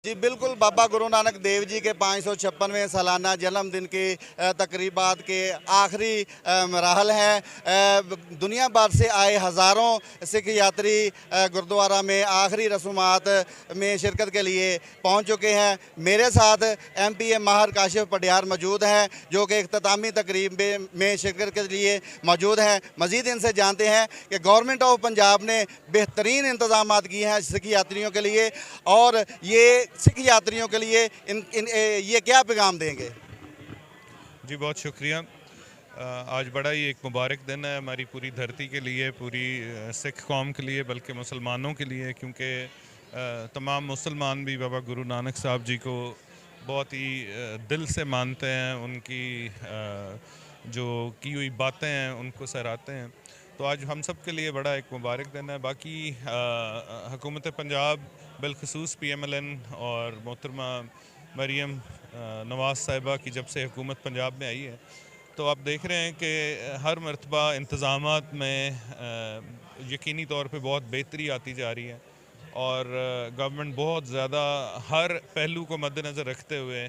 जी बिल्कुल, बाबा गुरु नानक देव जी के 556वें सालाना जन्मदिन की तकरीबात के आखिरी मराहल हैं। दुनिया भर से आए हज़ारों सिख यात्री गुरुद्वारा में आखिरी रसूमात में शिरकत के लिए पहुंच चुके हैं। मेरे साथ MPA माहिर काशिफ पटियार मौजूद हैं, जो कि इख्तितामी तकरीब में शिरकत के लिए मौजूद हैं। मज़ीद इनसे जानते हैं कि गवर्नमेंट ऑफ पंजाब ने बेहतरीन इंतजाम किए हैं सिख यात्रियों के लिए, और ये सिख यात्रियों के लिए ये क्या पैगाम देंगे? जी बहुत शुक्रिया। आज बड़ा ही एक मुबारक दिन है हमारी पूरी धरती के लिए, पूरी सिख कौम के लिए, बल्कि मुसलमानों के लिए, क्योंकि तमाम मुसलमान भी बाबा गुरु नानक साहब जी को बहुत ही दिल से मानते हैं। उनकी जो की हुई बातें हैं उनको सराहते हैं। तो आज हम सब के लिए बड़ा एक मुबारक दिन है। बाकी हुकूमत पंजाब बिलखसूस PMLN और मोहतरमा मरीम नवाज़ साहिबा की जब से हुकूमत पंजाब में आई है, तो आप देख रहे हैं कि हर मरतबा इंतज़ामात में यकीनी तौर पे बहुत बेहतरी आती जा रही है, और गवर्नमेंट बहुत ज़्यादा हर पहलू को मद्देनज़र रखते हुए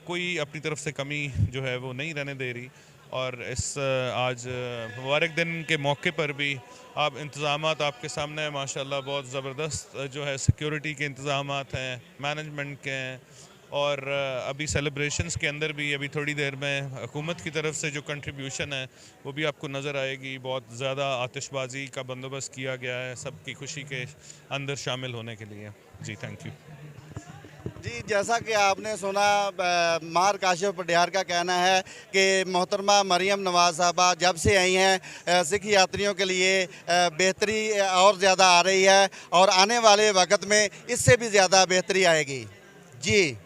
कोई अपनी तरफ से कमी जो है वो नहीं रहने दे रही। और इस आज मुबारक दिन के मौके पर भी आप इंतज़ामात आपके सामने है, माशाल्लाह बहुत ज़बरदस्त जो है सिक्योरिटी के इंतज़ामात हैं, मैनेजमेंट के हैं। और अभी सेलिब्रेशंस के अंदर भी अभी थोड़ी देर में हुकूमत की तरफ से जो कंट्रीब्यूशन है वो भी आपको नज़र आएगी। बहुत ज़्यादा आतिशबाजी का बंदोबस्त किया गया है सबकी खुशी के अंदर शामिल होने के लिए। जी थैंक यू। जी, जैसा कि आपने सुना, माहिर काशिफ पटियार का कहना है कि मोहतरमा मरीम नवाज़ साहबा जब से आई हैं सिख यात्रियों के लिए बेहतरी और ज़्यादा आ रही है, और आने वाले वक्त में इससे भी ज़्यादा बेहतरी आएगी। जी।